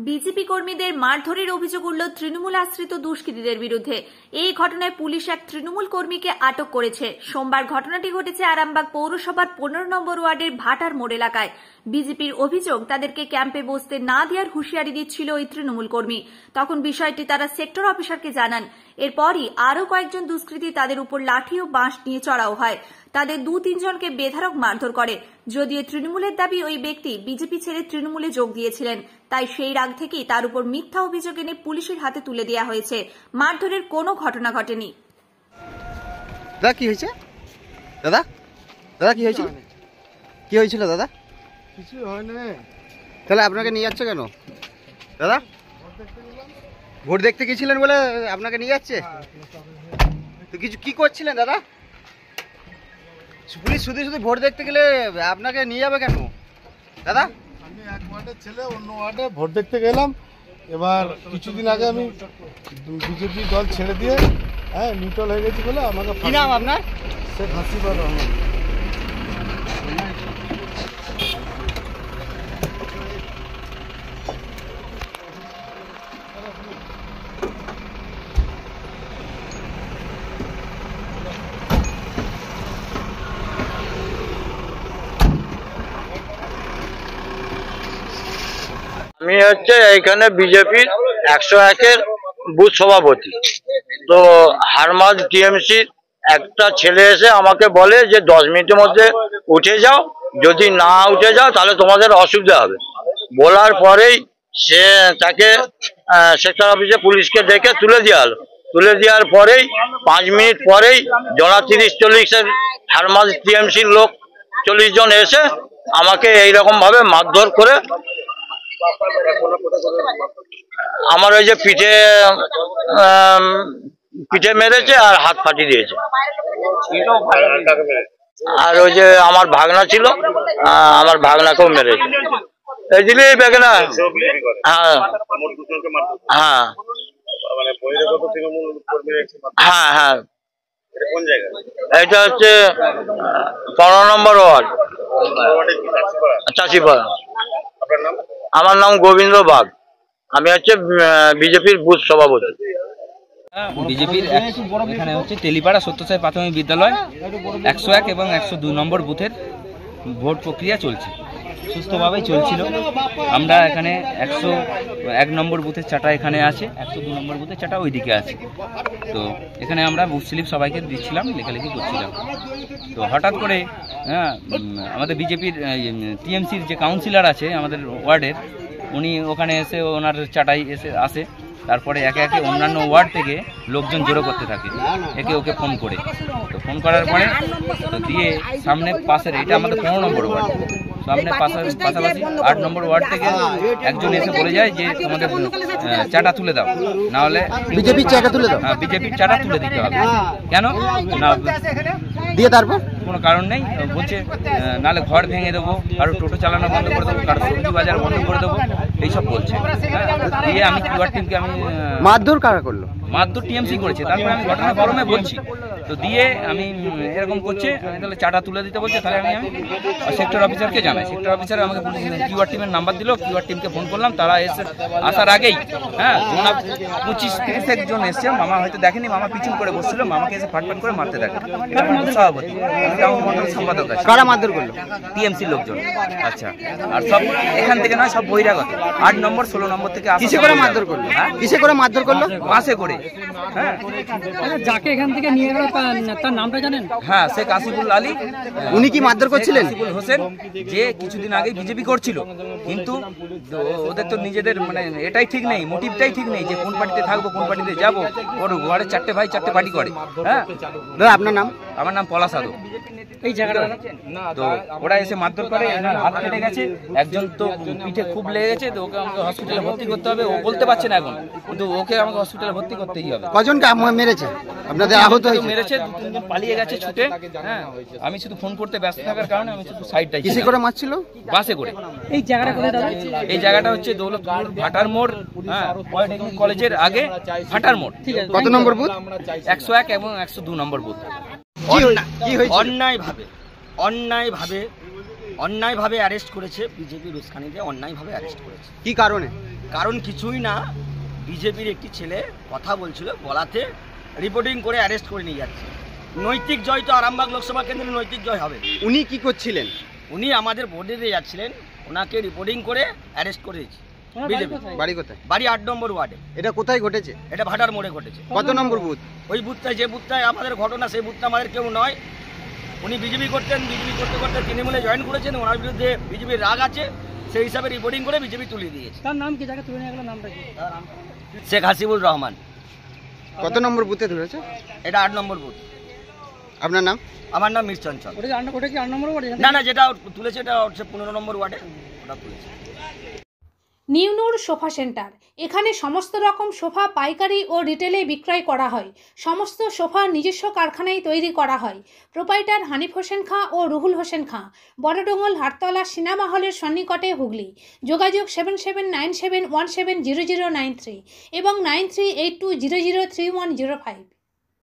BJP কর্মীদের মারধরের অভিযোগ উঠল তৃণমূল আশ্রিত দুষ্কৃতীদের বিরুদ্ধে। এই ঘটনায় পুলিশ এক তৃণমূল কর্মীকে আটক করেছে। সোমবার ঘটনাটি ঘটেছে আরামবাগ পৌরসভার 15 নম্বর ওয়ার্ডের ভাটার মোড় এলাকায়। বিজেপির অভিযোগ, তাদেরকে ক্যাম্পে বসতে না দেওয়ার হুঁশিয়ারি দিচ্ছিল ওই তৃণমূল কর্মী। তখন বিষয়টি তারা সেক্টর অফিসারকে জানান। এরপরই আরও কয়েকজন দুষ্কৃতী তাদের উপর লাঠি ও বাঁশ নিয়ে চড়াও হয়। তাদের 2-3 জনকে বেধড়ক মারধর করে। যদিও তৃণমূলের দাবি ওই ব্যক্তি বিজেপি ছেড়ে তৃণমূলে যোগ দিয়েছিলেন, তাই সেই রাগ থেকেই তার উপর মিথ্যা অভিযোগ এনে পুলিশের হাতে তুলে দেওয়া হয়েছে। মারধরের কোনো ঘটনা ঘটেনি। দাদা কি হয়েছে? দাদা দাদা কি হয়েছিল? কি হয়েছিল দাদা? কিছু হয় না। তাহলে আপনাকে নিয়ে যাচ্ছে কেন দাদা? ভোট দেখতে গেছিলেন বলে আপনাকে নিয়ে যাচ্ছে? তো কিছু কি করছিলেন দাদা? পুলিশ শুধু শুধু ভোট দেখতে গেলে আপনাকে নিয়ে যাবে কেন দাদা? আমি এক ওয়ার্ডের ছেলে, অন্য ওয়ার্ডে ভোট দেখতে গেলাম। এবার কিছুদিন আগে আমি বিজেপি দল ছেড়ে দিয়ে নিউট্রাল হয়ে গেছি বলে আমাকে। কি নাম আপনার? শেখ হাসিবা রহমান। আমি এখানে বিজেপির 101-এর বুথ সভাপতি। তো হারমাজ টিএমসি একটা ছেলে এসে আমাকে বলে যে 10 মিনিটের মধ্যে উঠে যাও, যদি না উঠে যাও তাহলে তোমাদের অসুবিধা হবে। বলার পরেই সে তাকে সেক্টর অফিসে পুলিশকে ডেকে তুলে দেওয়া হলো। তুলে দেওয়ার পরেই 5 মিনিট পরেই জনা 30-40-এর হারমাজ টিএমসির লোক 40 জন এসে আমাকে এইরকম ভাবে মারধর করে আমার ওই যে পিঠে মেরেছে আর হাত ফাটিয়ে দিয়েছে। আর ওই যে আমার ভাগনা ছিল, আমার ভাগনাকেও মেরেছে। এই দিলি বেগনা। হ্যাঁ হ্যাঁ হ্যাঁ হ্যাঁ। এটা 15 নম্বর ওয়ার্ড, চাষিপাড়া। আমার নাম গোবিন্দ বাগ। আমি বিজেপির বুথ সভাপতি। বিজেপির এখানে তেলিপাড়া সত্যসাই প্রাথমিক বিদ্যালয় 101 এবং 102 নম্বর বুথের ভোট প্রক্রিয়া চলছে, সুস্থভাবেই চলছিল। আমরা এখানে 101 নম্বর বুথের চাটা এখানে আছে, 102 নম্বর বুথের চাটা ওইদিকে আছে। তো এখানে আমরা বুথ স্লিপ সবাইকে দিচ্ছিলাম, লেখালেখি করছিলাম। তো হঠাৎ করে আমাদের বিজেপির টিএমসির যে কাউন্সিলর আছে আমাদের ওয়ার্ডের, উনি ওখানে এসে ওনার চাটাই আসে। তারপরে একে একে অন্যান্য ওয়ার্ড থেকে লোকজন জড়ো করতে থাকে, একে ওকে ফোন করে। তো ফোন করার পরে তো দিয়ে সামনে পাশের, এটা আমাদের 15 নম্বর ওয়ার্ড, সামনে পাশাপাশি 8 নম্বর ওয়ার্ড থেকে একজন এসে বলে যায় যে তোমাদের চাটা তুলে দাও, না হলে বিজেপির চাটা তুলে দাও। হ্যাঁ, বিজেপির চাটা তুলে দিতে হবে। কেন না দিয়ে তারপর কোনো কারণ নেই, বলছে নাহলে ঘর ভেঙে দেবো, কারো টোটো চালানো বন্ধ করে দেবো, কারো সবজি বাজার বন্ধ করে দেবো, এইসব বলছে। দিয়ে আমি কিউআর টিমকে আমি মারধর কারা করলো? মারধর টিএমসি করেছে। তারপরে আমি ঘটনা ফরমে বলছি, তো দিয়ে আমি এরকম করছে, আমি তাহলে চাটা তুলে দিতে বলছে। তাহলে আমি সেক্টর অফিসারকে জানাই। সেক্টর অফিসার আমাকে কিউআর টিমের নাম্বার দিল, কিউআর টিমকে ফোন করলাম। তারা এসে আসার আগেই 25-30 জন এসছে। মামা হয়তো দেখেনি, মামা পিছন করে বসছিল, মামাকে এসে ফাটফাট করে মারতে থাকে। এটা আমার সভাপতি, মন্ডল সম্পাদক আছে। কারা মারধর করলো? টিএমসি লোকজন। আচ্ছা, আর সব এখান থেকে নয়, সব বহিরাগত। 8 নম্বর 16 নম্বর থেকে কিসে করে মারধর করলো? কিসে করে মারধর করলো? বাসে করে। হ্যাঁ, যাকে এখান থেকে নিয়ে গেল তার নামটা জানেন? হ্যাঁ, শেখ আসিফুল আলী। উনি কি মারধর করছিলেন? আসিফুল হোসেন, যে কিছুদিন আগে বিজেপি করছিল, কিন্তু ওদের তো নিজেদের এটাই ঠিক নেই, মোটিভটাই ঠিক নেই যে কোন পার্টিতে থাকবো, কোন পার্টিতে যাবো। ওর ঘরে 4টে ভাই 4টে পার্টি করে। হ্যাঁ দাদা আপনার নাম? আমার নাম পলাশ আদো। এই জায়গাটা তো ওরা এসে মারধর করে, হাত কেটে গেছে, একজন তো পিঠে খুব লেগে গেছে। তো ওকে আমাকে হসপিটালে ভর্তি করতে হবে। ও বলতে পারছে না এখন, কিন্তু ওকে আমাকে হসপিটালে ভর্তি করতেই হবে। কজনকে মেরেছে আপনাদের? আহত হয়েছে? মেরেছে, 2-3 জন পালিয়ে গেছে ছুটে। হ্যাঁ, আমি শুধু ফোন করতে ব্যস্ত থাকার কারণে আমি শুধু সাইডটাই। কিসে করে মারছিল? বাসে করে। এই জায়গাটা কোথায় দাদা? এই জায়গাটা দৌলতপুর ভাটার মোড়, হ্যাঁ, পলিটেকনিক কলেজের আগে ভাটার মোড়। কত নম্বর বুথ? 101 এবং 102 নম্বর বুথ। কি হয়েছে? অন্যায়ভাবে অন্যায়ভাবে অ্যারেস্ট করেছে, বিজেপির উস্কানিতে অন্যায়ভাবে অ্যারেস্ট করেছে। কি কারণে? কারণ কিছুই না, বিজেপির একটি ছেলে কথা বলছিল, বলাতে রিপোর্টিং করে অ্যারেস্ট করে নিয়ে যাচ্ছে। নৈতিক জয় তো আরামবাগ লোকসভা কেন্দ্রে নৈতিক জয় হবে। উনি কি করছিলেন? উনি আমাদের ভোটে দিয়ে যাচ্ছিলেন, ওনাকে রিপোর্টিং করে অ্যারেস্ট করেছে বিজেপি। বাড়ি কোথায়? বাড়ি 8 নম্বর ওয়ার্ডে। এটা কোথায় ঘটেছে? এটা ভাটার মোড়ে ঘটেছে। কত নম্বর বুথ? ওই বুথটায়, যে বুথটায় আমাদের ঘটনা, সেই বুথটা আমাদের কেউ নয়। উনি বিজেপি করতেন, বিজেপি করতে করতে তৃণমূলে জয়েন করেছেন, ওনার বিরুদ্ধে বিজেপির রাগ আছে, সেই হিসাবে রিপোর্টিং করে বিজেপি তুলে দিয়েছে। তার নাম কি, যাকে তুলে নিয়ে গেল নামটা কি? শেখ হাসিবুর রহমান। কত নম্বর বুথে ধরেছে? এটা 8 নম্বর বুথ। আপনার নাম? আমার নাম মির চঞ্চল। ওটা কি 8 নম্বর ওয়ার্ড? না না, যেটা তুলেছে এটা হচ্ছে 15 নম্বর ওয়ার্ডে, ওটা তুলেছে। নিউনুর সোফা সেন্টার, এখানে সমস্ত রকম সোফা পাইকারি ও রিটেলে বিক্রয় করা হয়। সমস্ত সোফা নিজস্ব কারখানায় তৈরি করা হয়। প্রোপাইটার হানিফ হোসেন খাঁ ও রুহুল হোসেন খাঁ, বড়ডোঙ্গল হাটতলা সিনেমা হলের সন্নিকটে, হুগলি। যোগাযোগ 7797170093 এবং 9382003105।